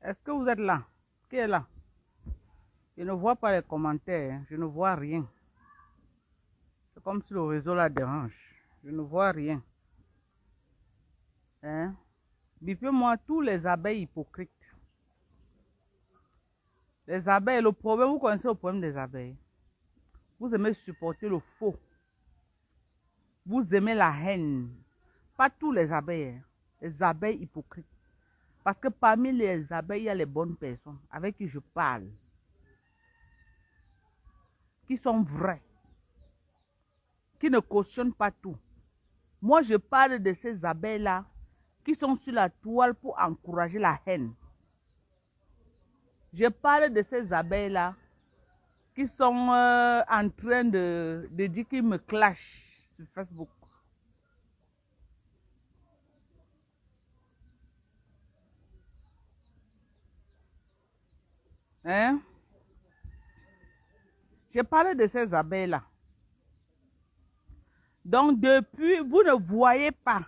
Est-ce que vous êtes là? Qui est là? Je ne vois pas les commentaires, hein. Je ne vois rien. C'est comme si le réseau la dérange. Je ne vois rien. Hein? Bipez-moi tous les abeilles hypocrites. Les abeilles, le problème, vous connaissez le problème des abeilles. Vous aimez supporter le faux. Vous aimez la haine. Pas tous les abeilles, hein. Les abeilles hypocrites. Parce que parmi les abeilles, il y a les bonnes personnes avec qui je parle. Qui sont vraies. Qui ne cautionnent pas tout. Moi, je parle de ces abeilles-là qui sont sur la toile pour encourager la haine. Je parle de ces abeilles-là qui sont en train de dire qu'ils me clashent sur Facebook. Hein? Je parle de ces abeilles-là. Donc, depuis, vous ne voyez pas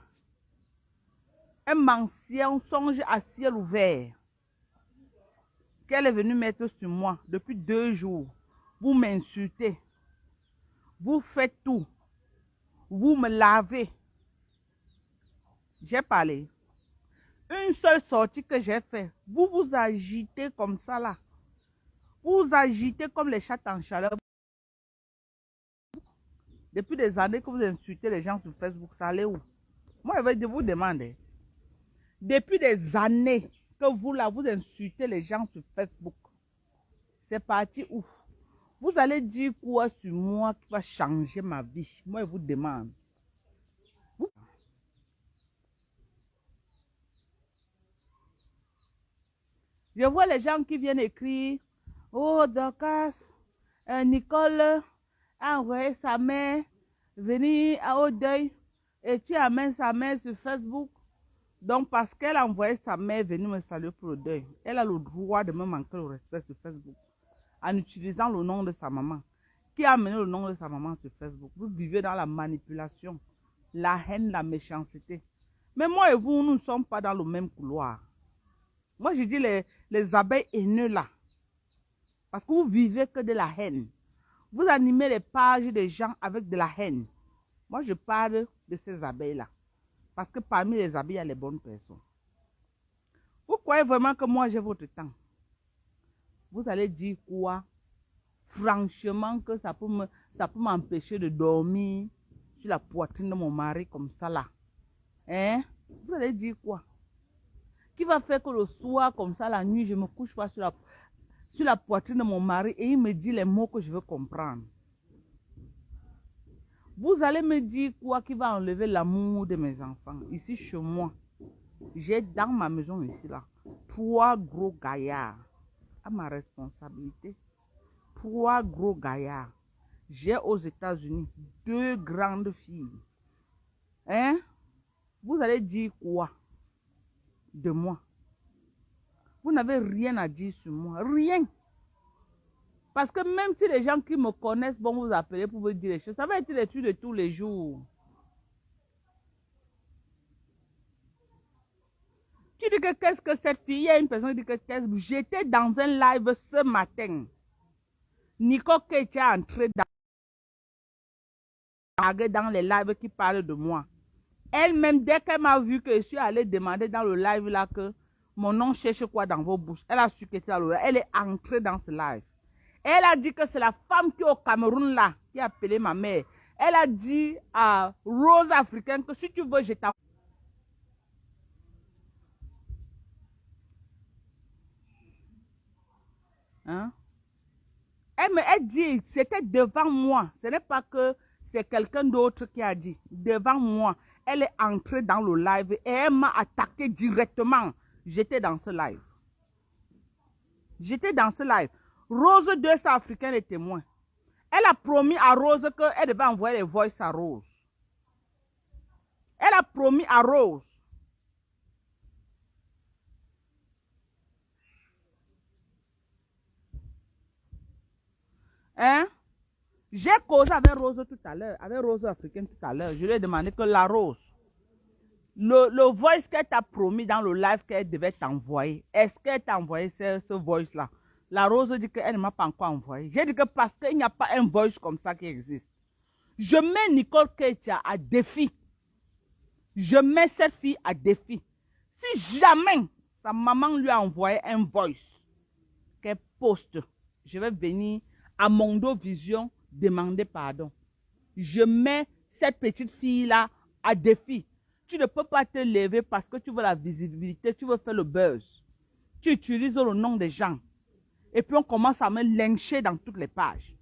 un ancien songe à ciel ouvert qu'elle est venue mettre sur moi depuis 2 jours. Vous m'insultez. Vous faites tout. Vous me lavez. J'ai parlé. Une seule sortie que j'ai faite. Vous vous agitez comme ça là. Vous vous agitez comme les chats en chaleur. Depuis des années que vous insultez les gens sur Facebook, ça allait où? Moi, je vais vous demander. Depuis des années que vous là, vous insultez les gens sur Facebook. C'est parti où? Vous allez dire quoi sur moi qui va changer ma vie? Moi, je vous demande. Je vois les gens qui viennent écrire. Oh, Dorcas, Nicole a envoyé sa mère venir au deuil et tu amènes sa mère sur Facebook. Donc, parce qu'elle a envoyé sa mère venir me saluer pour le deuil, elle a le droit de me manquer le respect sur Facebook en utilisant le nom de sa maman. Qui a amené le nom de sa maman sur Facebook? Vous vivez dans la manipulation, la haine, la méchanceté. Mais moi et vous, nous ne sommes pas dans le même couloir. Moi, je dis les abeilles haineux là. Parce que vous vivez que de la haine. Vous animez les pages des gens avec de la haine. Moi, je parle de ces abeilles-là. Parce que parmi les abeilles, il y a les bonnes personnes. Vous croyez vraiment que moi, j'ai votre temps? Vous allez dire quoi? Franchement, que ça peut m'empêcher de dormir sur la poitrine de mon mari comme ça là. Hein? Vous allez dire quoi? Qui va faire que le soir, comme ça, la nuit, je ne me couche pas sur la poitrine de mon mari et il me dit les mots que je veux comprendre? Vous allez me dire quoi qui va enlever l'amour de mes enfants? Ici, chez moi, j'ai dans ma maison ici, là, 3 gros gaillards à ma responsabilité. 3 gros gaillards. J'ai aux États-Unis 2 grandes filles. Hein? Vous allez dire quoi de moi? Vous n'avez rien à dire sur moi. Rien. Parce que même si les gens qui me connaissent vont vous appeler pour vous dire les choses, ça va être les trucs de tous les jours. Tu dis que qu'est-ce que cette fille? Il y a une personne qui dit que j'étais dans un live ce matin. Nico qui était entré dans les lives qui parlent de moi. Elle-même, dès qu'elle m'a vu que je suis allée demander dans le live là que mon nom cherche quoi dans vos bouches, elle a su que c'était dans le live. Elle est entrée dans ce live. Elle a dit que c'est la femme qui est au Cameroun là, qui a appelé ma mère. Elle a dit à Rose Africaine que si tu veux, je t'appelle. Hein? Elle dit, c'était devant moi. Ce n'est pas que c'est quelqu'un d'autre qui a dit. Devant moi, elle est entrée dans le live et elle m'a attaqué directement. J'étais dans ce live. J'étais dans ce live. Rose 200 africaine est témoin. Elle a promis à Rose qu'elle devait envoyer les voices à Rose. Elle a promis à Rose. Hein? J'ai causé avec Rose tout à l'heure, avec Rose africaine tout à l'heure. Je lui ai demandé que la Rose, le voice qu'elle t'a promis dans le live qu'elle devait t'envoyer, est-ce qu'elle t'a envoyé ce voice-là? La Rose dit qu'elle ne m'a pas encore envoyé. J'ai dit que parce qu'il n'y a pas un voice comme ça qui existe. Je mets Nicole Ketia à défi. Je mets cette fille à défi. Si jamais sa maman lui a envoyé un voice qu'elle poste, je vais venir à Mondo Vision demander pardon. Je mets cette petite fille-là à défi. Tu ne peux pas te lever parce que tu veux la visibilité, tu veux faire le buzz. Tu utilises le nom des gens. Et puis on commence à me lyncher dans toutes les pages.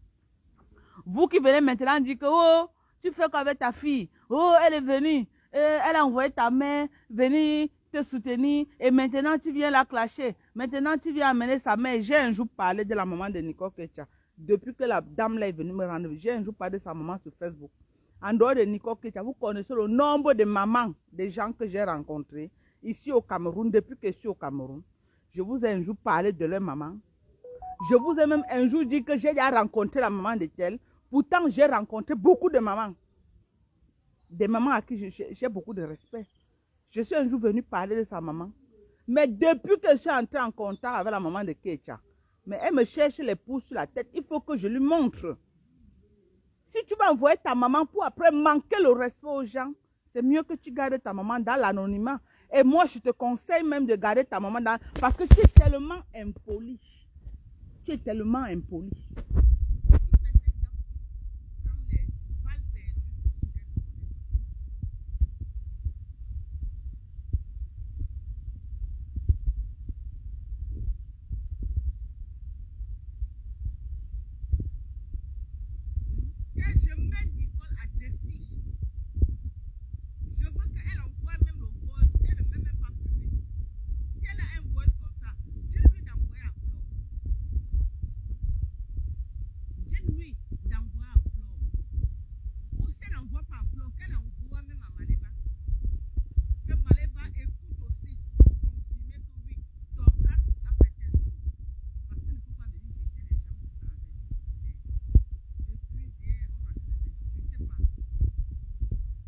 Vous qui venez maintenant dire que oh, tu fais quoi avec ta fille? Oh, elle est venue. Elle a envoyé ta mère venir te soutenir. Et maintenant tu viens la clasher. Maintenant tu viens amener sa mère. J'ai un jour parlé de la maman de Nicole Ketia. Depuis que la dame là est venue me rendre, j'ai un jour parlé de sa maman sur Facebook. En dehors de Nicole Ketia, vous connaissez le nombre de mamans, des gens que j'ai rencontrés ici au Cameroun, depuis que je suis au Cameroun. Je vous ai un jour parlé de leur maman. Je vous ai même un jour dit que j'ai déjà rencontré la maman de tel. Pourtant, j'ai rencontré beaucoup de mamans. Des mamans à qui j'ai beaucoup de respect. Je suis un jour venu parler de sa maman. Mais depuis que je suis entrée en contact avec la maman de Ketia, mais elle me cherche les pouces sur la tête. Il faut que je lui montre. Si tu vas envoyer ta maman pour après manquer le respect aux gens, c'est mieux que tu gardes ta maman dans l'anonymat. Et moi, je te conseille même de garder ta maman dans... Parce que tu es tellement impoli. Tu es tellement impoli. Je mets Nicole à défi. Je veux qu'elle envoie même le voice. Elle ne met même pas privé. Si elle a un voice comme ça, dis-lui d'envoyer à Flo. Dis-lui d'envoyer à Flo. Ou si elle n'envoie pas à Flo, qu'elle envoie même à Maleba. Que Maleba écoute aussi pour confirmer que oui, Dorcas a fait tel chose. Parce qu'il ne faut pas venir jeter les gens avec depuis hier, on a fait des insultes partout.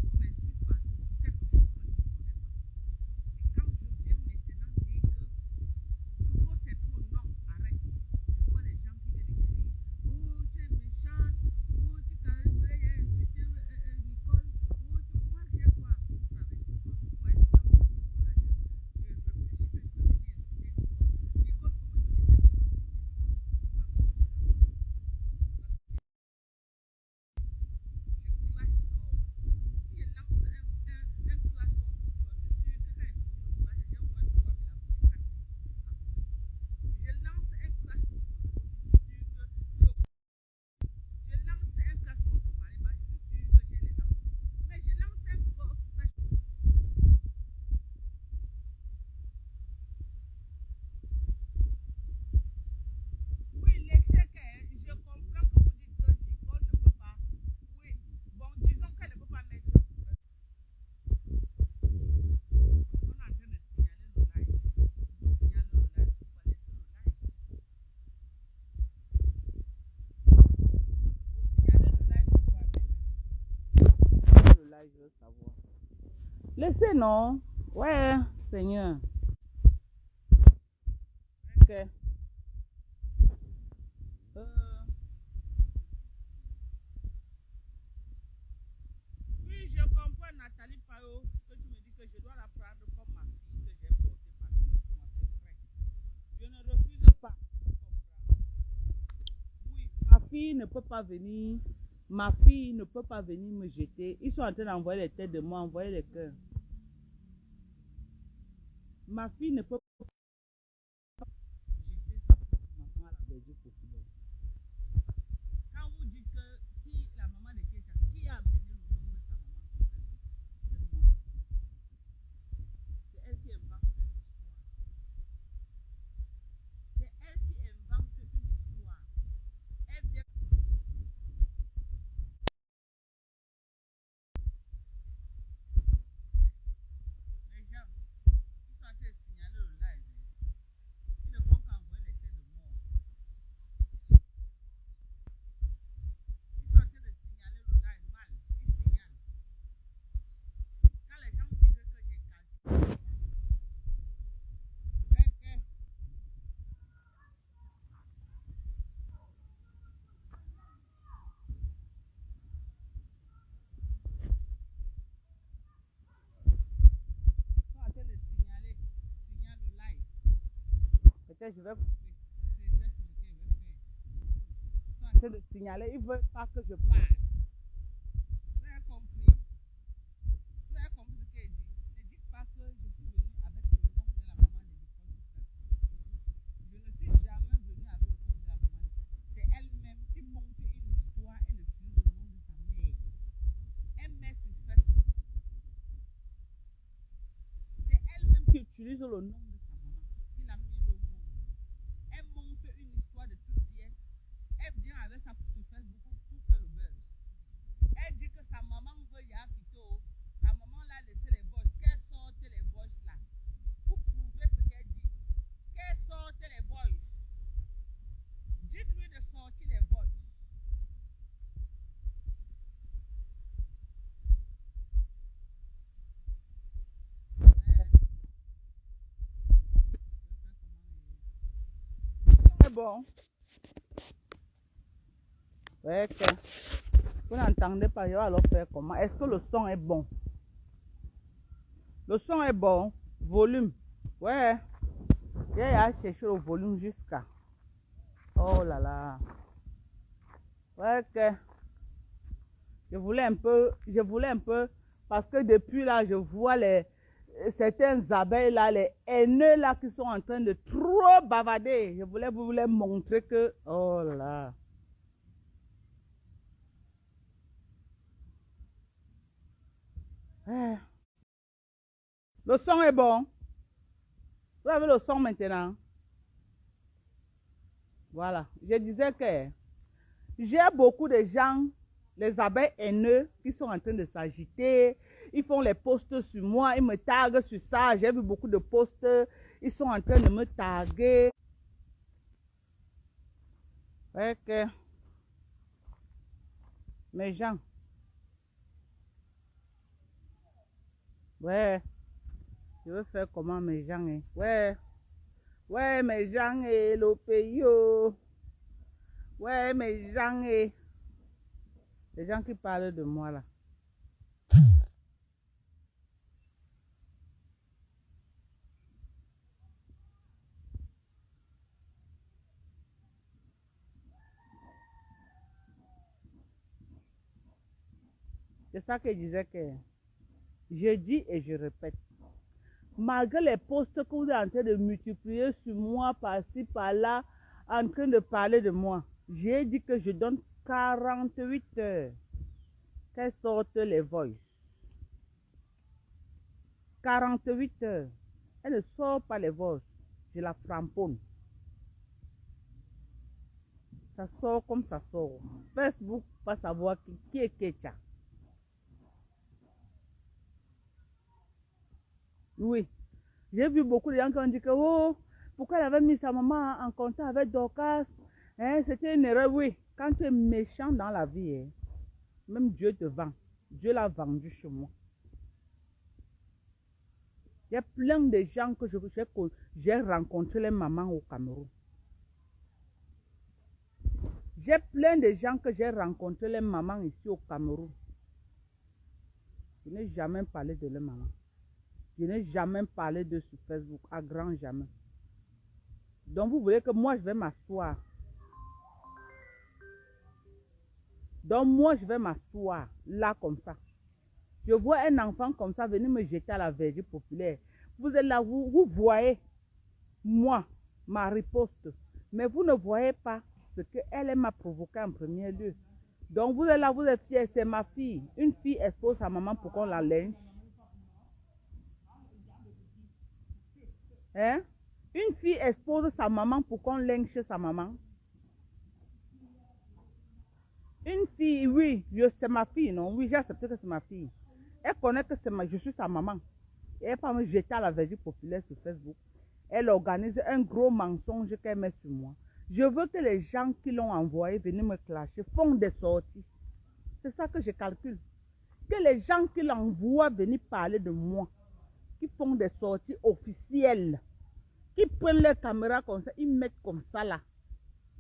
On m'insulte partout pour quelque chose que je ne connais pas. Et quand je viens maintenant dire que trop c'est trop, non, arrête. Je vois les gens qui viennent écrire, oh tu es méchante, oh tu voulais insulter Nicole, oh tu moi j'ai quoi à foutre avec Nicole, pourquoi est-ce que je réfléchis que je peux venir insulter Nicole. Nicole peut me donner quelque chose. Oui, laissez qu'elle. Je comprends que vous dites que Nicole ne peut pas. Oui, bon, disons qu'elle ne peut pas mettre ça sur Facebook. On est en train de signaler le live. Vous signalez le live, vous connaissez le live. Vous signalez le live, vous connaissez le live, je veux savoir. Laissez, non? Ouais, Seigneur. Ok. Oui, je comprends, Nathalie Payot, que tu me dis que je dois la prendre comme ma fille que j'ai portée pendant 9 mois. C'est vrai. Je ne refuse pas. Tu comprends? Oui, ma fille ne peut pas venir. Ma fille ne peut pas venir me jeter. Ils sont en train d'envoyer les têtes de moi, envoyer les cœurs. Ma fille ne peut pas jeter sa propre maman à la Belgique populaire. Quand vous dites que qui, la maman de Ketia, qui a amené le nom de sa maman sur Facebook? C'est elle qui invente une histoire. C'est elle qui invente une histoire. Elle vient. Les gens, ils sont en train de signaler le live. Ils ne font qu'envoyer les têtes de mort. peut-être je vais couper. C'est cette publicité que je vais faire. Ils sont en train de signaler, ils ne veulent pas que je parle. Vous avez compris? Vous avez compris ce qu'elle dit? Ne dites pas que je suis venue avec le nom de la maman de Nicole sur Facebook. Je ne suis jamais venue avec le nom de la maman. C'est elle-même qui monte une histoire et utilise le nom de sa mère. Elle met sur Facebook. C'est elle-même qui utilise le nom de sa maman, qui l'a mis au monde. Elle monte une histoire de toute pièce. Elle vient avec sa sur Facebook pour faire le buzz. Elle dit que sa maman veut y aller quitter. Sa maman l'a laissé les voices. Qu'elle sorte les voices là. Pour prouver ce qu'elle dit. Qu'elle sorte les voices. Dites-lui de sortir les voices. C'est bon. Ouais, que vous n'entendez pas, je vais alors faire comment? Est-ce que le son est bon? Le son est bon. Volume. Ouais. J'ai à chercher le volume jusqu'à. Oh là là. Ouais, que je voulais un peu, parce que depuis là, je vois certains abeilles là, les haineux là qui sont en train de trop bavarder. Je voulais vous les montrer que, oh là là. Le son est bon. Vous avez le son maintenant. Voilà. Je disais que j'ai beaucoup de gens, les abeilles haineux, qui sont en train de s'agiter. Ils font les posts sur moi. Ils me taguent sur ça. J'ai vu beaucoup de posts. Ils sont en train de me taguer. Ok. Mes gens. Ouais. Je veux faire comment mes gens, hein? Ouais. Ouais, mes gens, et le pays, oh. Ouais, mes gens, et les gens qui parlent de moi, là. C'est ça que je disais que je dis et je répète. Malgré les posts que vous êtes en train de multiplier sur moi, par-ci, par-là, en train de parler de moi, j'ai dit que je donne 48 heures qu'elles sortent les voices. 48 heures. Elle ne sort pas les voices. Je la framponne. Ça sort comme ça sort. Facebook, pas savoir qui est Kecha. Oui. J'ai vu beaucoup de gens qui ont dit que, oh, pourquoi elle avait mis sa maman en contact avec Dorcas? Hein, c'était une erreur, oui. Quand tu es méchant dans la vie, hein, même Dieu te vend. Dieu l'a vendu chez moi. Il y a plein de gens que j'ai rencontré les mamans au Cameroun. J'ai plein de gens que j'ai rencontré les mamans ici au Cameroun. Je n'ai jamais parlé de leur maman. Je n'ai jamais parlé de sur Facebook, à grand jamais. Donc vous voulez que moi je vais m'asseoir. Donc moi je vais m'asseoir là comme ça. Je vois un enfant comme ça venir me jeter à la verge populaire. Vous êtes là, vous voyez moi, ma riposte. Mais vous ne voyez pas ce qu'elle m'a provoqué en premier lieu. Donc vous êtes là, vous êtes fiers, c'est ma fille. Une fille expose sa maman pour qu'on la lynche. Hein? Une fille expose sa maman pour qu'on lynche sa maman. Une fille, oui, c'est ma fille, non? Oui, j'ai accepté que c'est ma fille. Elle connaît que je suis sa maman. Et elle va me jeter à la verge populaire sur Facebook. Elle organise un gros mensonge qu'elle met sur moi. Je veux que les gens qui l'ont envoyé venir me clasher font des sorties. C'est ça que je calcule. Que les gens qui l'envoient venir parler de moi, qui font des sorties officielles, qui prennent leur caméra comme ça, ils mettent comme ça là,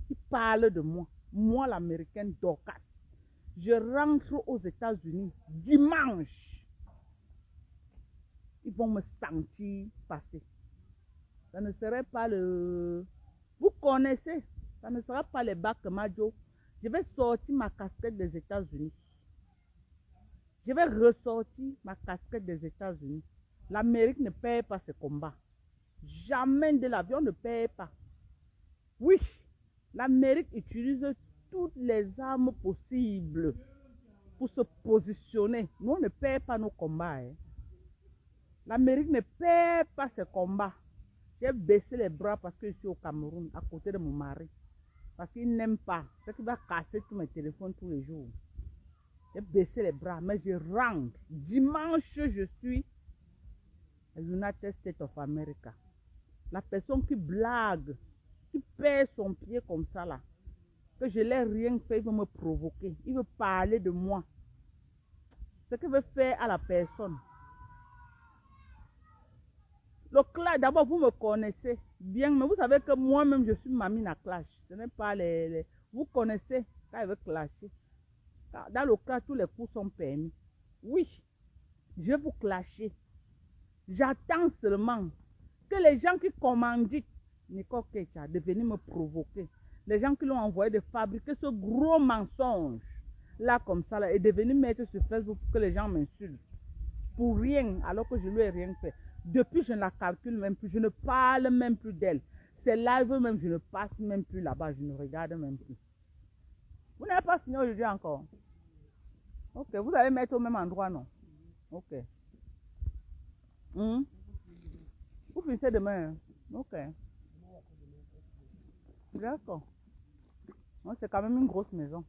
ils parlent de moi. Moi, l'américaine Dorcas. Je rentre aux États-Unis dimanche. Ils vont me sentir passer. Ça ne serait pas le... Vous connaissez, ça ne sera pas les bacs Majo. Je vais sortir ma casquette des États-Unis. Je vais ressortir ma casquette des États-Unis. L'Amérique ne paie pas ce combat. Jamais de l'avion ne paie pas. Oui, l'Amérique utilise toutes les armes possibles pour se positionner. Nous, on ne paie pas nos combats. Hein. L'Amérique ne paie pas ce combat. J'ai baissé les bras parce que je suis au Cameroun, à côté de mon mari. Parce qu'il n'aime pas. C'est qu'il va casser tous mes téléphones tous les jours. J'ai baissé les bras, mais je rentre. Dimanche, je suis à United States of America. La personne qui blague, qui perd son pied comme ça là, que je n'ai rien fait, il veut me provoquer. Il veut parler de moi. Ce qu'il veut faire à la personne. Le clash, d'abord, vous me connaissez bien, mais vous savez que moi-même, je suis mamie à clash. Ce n'est pas les... Vous connaissez quand elle veut clasher. Dans le cas, tous les coups sont permis. Oui, je vais vous clasher. J'attends seulement que les gens qui commanditent Nicole Ketia de venir me provoquer, les gens qui l'ont envoyé de fabriquer ce gros mensonge, là comme ça, là, et de venir mettre sur Facebook pour que les gens m'insultent. Pour rien, alors que je ne lui ai rien fait. Depuis, je ne la calcule même plus, je ne parle même plus d'elle. Ces lives même, je ne passe même plus là-bas, je ne regarde même plus. Vous n'avez pas fini aujourd'hui encore? Ok, vous allez mettre au même endroit, non? Ok. Vous finissez demain? Hein? Ok. D'accord. C'est quand même une grosse maison.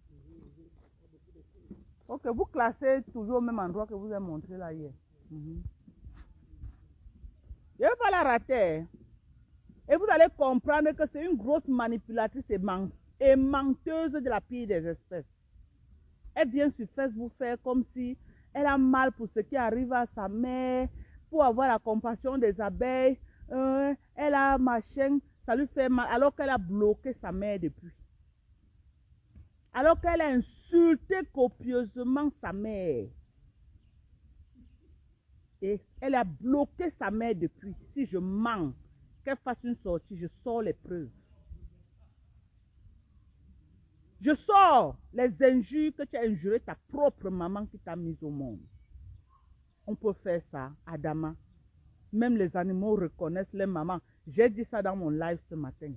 Ok, vous classez toujours au même endroit que vous avez montré là hier. Je ne vais pas la rater. Et vous allez comprendre que c'est une grosse manipulatrice et menteuse de la pire des espèces. Elle vient sur Facebook faire comme si elle a mal pour ce qui arrive à sa mère, pour avoir la compassion des abeilles. Elle a machin, ça lui fait mal, alors qu'elle a bloqué sa mère depuis. Alors qu'elle a insulté copieusement sa mère. Et elle a bloqué sa mère depuis. Si je mens, qu'elle fasse une sortie, je sors les preuves. Je sors les injures que tu as injurées ta propre maman qui t'a mise au monde. On peut faire ça, Adama. Même les animaux reconnaissent les mamans. J'ai dit ça dans mon live ce matin.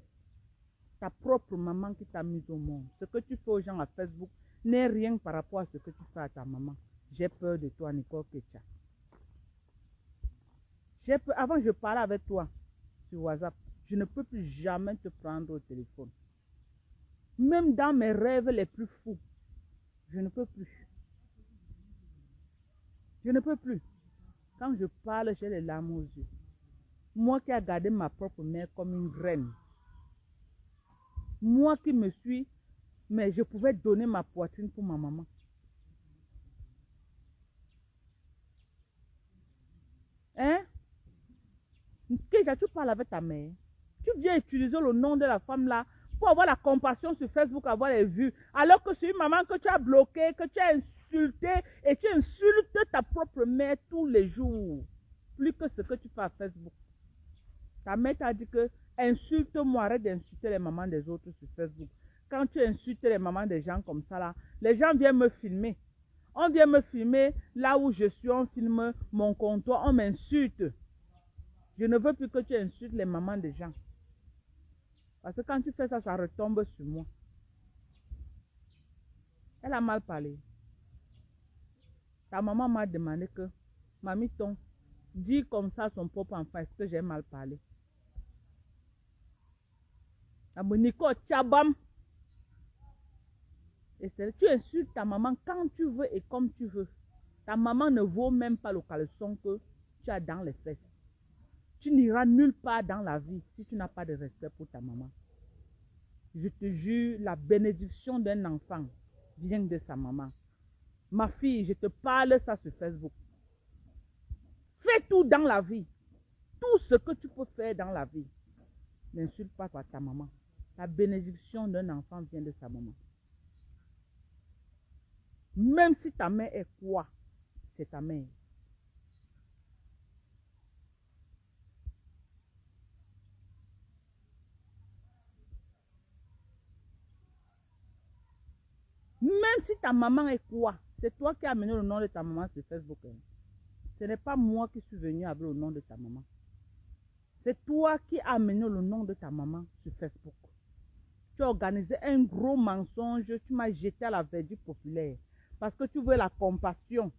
Ta propre maman qui t'a mise au monde. Ce que tu fais aux gens à Facebook n'est rien par rapport à ce que tu fais à ta maman. J'ai peur de toi, Nicole Ketia. Avant, je parlais avec toi sur WhatsApp. Je ne peux plus jamais te prendre au téléphone. Même dans mes rêves les plus fous, je ne peux plus. Je ne peux plus. Quand je parle, j'ai les larmes aux yeux. Moi qui ai gardé ma propre mère comme une reine. Moi qui me suis... Mais je pouvais donner ma poitrine pour ma maman. Hein? Keja, tu parles avec ta mère. Tu viens utiliser le nom de la femme là pour avoir la compassion sur Facebook, avoir les vues. Alors que c'est une maman que tu as bloquée, que tu as insultée et tu insultes ta propre mère tous les jours. Plus que ce que tu fais à Facebook. Ta mère t'a dit que insulte-moi, arrête d'insulter les mamans des autres sur Facebook. Quand tu insultes les mamans des gens comme ça là, les gens viennent me filmer. On vient me filmer là où je suis, on filme mon comptoir, on m'insulte. Je ne veux plus que tu insultes les mamans des gens. Parce que quand tu fais ça, ça retombe sur moi. Elle a mal parlé. Ta maman m'a demandé que, mamie ton, dis comme ça à son propre enfant, est-ce que j'ai mal parlé? Nico, tchabam. Et tu insultes ta maman quand tu veux et comme tu veux. Ta maman ne vaut même pas le caleçon que tu as dans les fesses. Tu n'iras nulle part dans la vie si tu n'as pas de respect pour ta maman. Je te jure, la bénédiction d'un enfant vient de sa maman. Ma fille, je te parle ça sur Facebook. Fais tout dans la vie. Tout ce que tu peux faire dans la vie. N'insulte pas ta maman. La bénédiction d'un enfant vient de sa maman. Même si ta mère est quoi, c'est ta mère. Même si ta maman est quoi, c'est toi qui as amené le nom de ta maman sur Facebook. Hein. Ce n'est pas moi qui suis venu avec le nom de ta maman. C'est toi qui as amené le nom de ta maman sur Facebook. Tu as organisé un gros mensonge, tu m'as jeté à la verdure populaire. Parce que tu veux la compassion.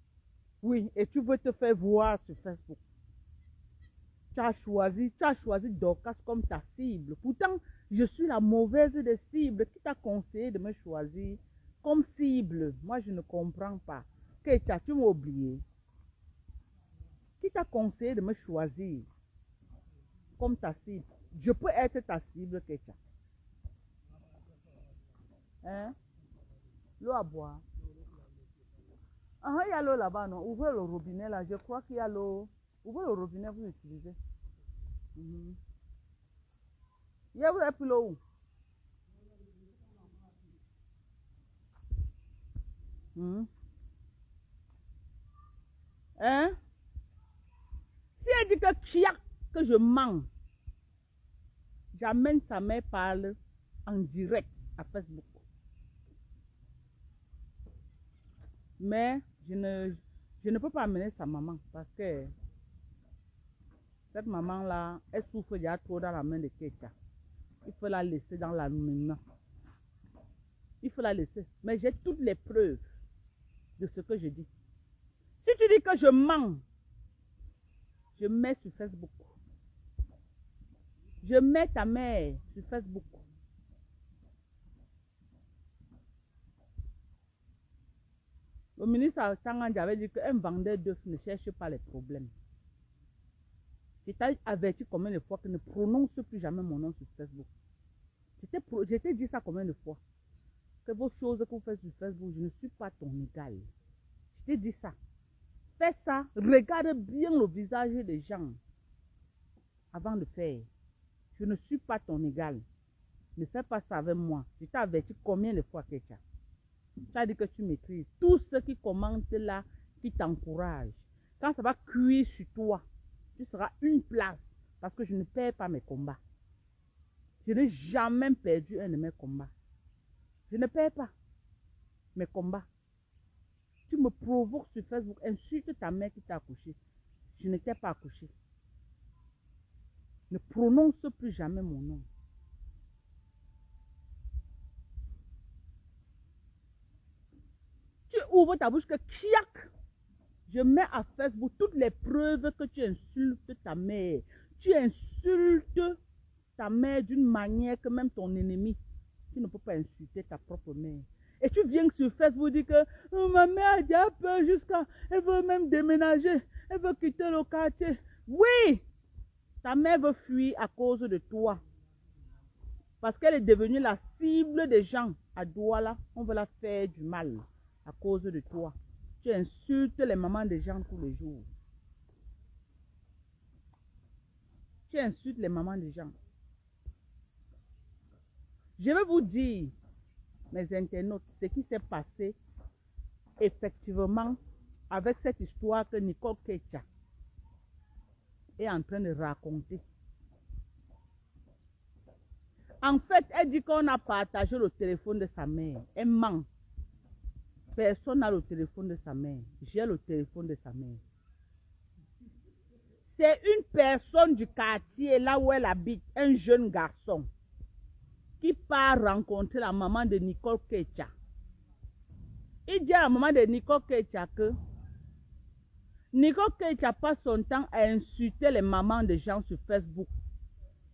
Oui, et tu veux te faire voir sur Facebook. Tu as choisi Dorcas comme ta cible. Pourtant, je suis la mauvaise des cibles. Qui t'a conseillé de me choisir comme cible? Moi, je ne comprends pas. Kecha, tu m'as oublié. Qui t'a conseillé de me choisir comme ta cible? Je peux être ta cible, Kecha. Hein? L'eau à boire. Ah, il y a l'eau là-bas, non? Ouvrez le robinet là. Je crois qu'il y a l'eau. Ouvrez le robinet, vous utilisez. Il y a l'eau. Hein? Si elle dit que je mens, j'amène sa mère parle en direct à Facebook. Mais je ne peux pas amener sa maman parce que cette maman-là, elle souffre déjà trop dans la main de Kecha. Il faut la laisser dans la main. Il faut la laisser. Mais j'ai toutes les preuves de ce que je dis. Si tu dis que je mens, je mets sur Facebook. Je mets ta mère sur Facebook. Le ministre Tangandji avait dit qu'un vendeur d'œufs ne cherche pas les problèmes. Je t'ai averti combien de fois que ne prononce plus jamais mon nom sur Facebook. Je t'ai dit ça combien de fois. Que vos choses que vous faites sur Facebook, je ne suis pas ton égal. Je t'ai dit ça. Fais ça, regarde bien le visage des gens avant de faire. Je ne suis pas ton égal. Ne fais pas ça avec moi. Je t'ai averti combien de fois, Kecha. Tu as dit que tu maîtrises. Tous ceux qui commentent là, qui t'encouragent. Quand ça va cuire sur toi, tu seras une place. Parce que je ne perds pas mes combats. Je n'ai jamais perdu un de mes combats. Je ne perds pas mes combats. Tu me provoques sur Facebook, insulte ta mère qui t'a accouché. Je ne t'ai pas accouché. Ne prononce plus jamais mon nom. Tu ouvres ta bouche que kiak. Je mets à Facebook toutes les preuves que tu insultes ta mère. Tu insultes ta mère d'une manière que même ton ennemi, tu ne peux pas insulter ta propre mère. Et tu viens sur Facebook dire que ma mère a déjà peur jusqu'à... Elle veut même déménager. Elle veut quitter le quartier. Oui! Ta mère veut fuir à cause de toi. Parce qu'elle est devenue la cible des gens. À Douala, on veut la faire du mal à cause de toi. Tu insultes les mamans des gens tous les jours. Tu insultes les mamans des gens. Je vais vous dire, mes internautes, ce qui s'est passé effectivement avec cette histoire que Nicole Kecha est en train de raconter. En fait, elle dit qu'on a partagé le téléphone de sa mère. Elle ment. Personne n'a le téléphone de sa mère. J'ai le téléphone de sa mère. C'est une personne du quartier, là où elle habite, un jeune garçon, qui part rencontrer la maman de Nicole Kecha. Il dit à la maman de Nicole Kecha que Nicole Kecha passe son temps à insulter les mamans des gens sur Facebook.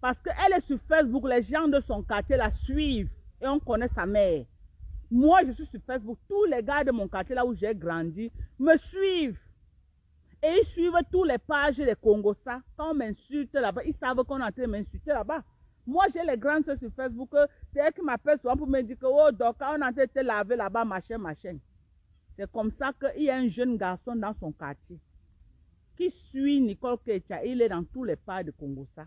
Parce qu'elle est sur Facebook, les gens de son quartier la suivent et on connaît sa mère. Moi, je suis sur Facebook. Tous les gars de mon quartier, là où j'ai grandi, me suivent. Et ils suivent tous les pages des Congosa. Quand on m'insulte là-bas, ils savent qu'on est en train de m'insulter là-bas. Moi, j'ai les grandes soeurs sur Facebook. C'est elles qui m'appellent souvent pour me dire que, oh, donc, on est en train de te laver là-bas, machin, machin. C'est comme ça qu'il y a un jeune garçon dans son quartier qui suit Nicole Kecha. Il est dans tous les pages de Congosa.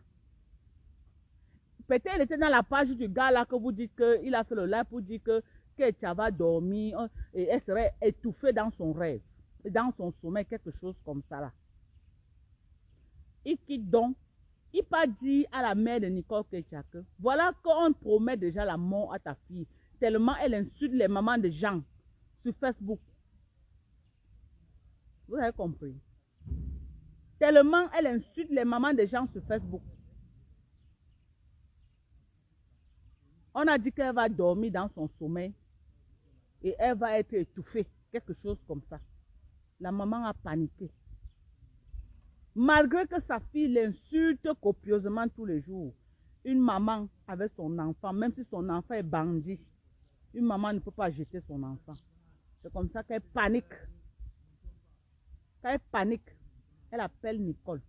Peut-être qu'il était dans la page du gars là que vous dites qu'il a fait le live pour dire que Kecha va dormir et elle serait étouffée dans son rêve, dans son sommeil, quelque chose comme ça là. Il quitte donc, il pas dit à la mère de Nicole Kecha que voilà qu'on promet déjà la mort à ta fille, tellement elle insulte les mamans des gens. sur Facebook. Vous avez compris? Tellement elle insulte les mamans des gens sur Facebook. On a dit qu'elle va dormir dans son sommeil et elle va être étouffée, quelque chose comme ça. La maman a paniqué. Malgré que sa fille l'insulte copieusement tous les jours, une maman avec son enfant, même si son enfant est bandit, une maman ne peut pas jeter son enfant. C'est comme ça qu'elle panique. Quand elle panique, elle appelle Nicole.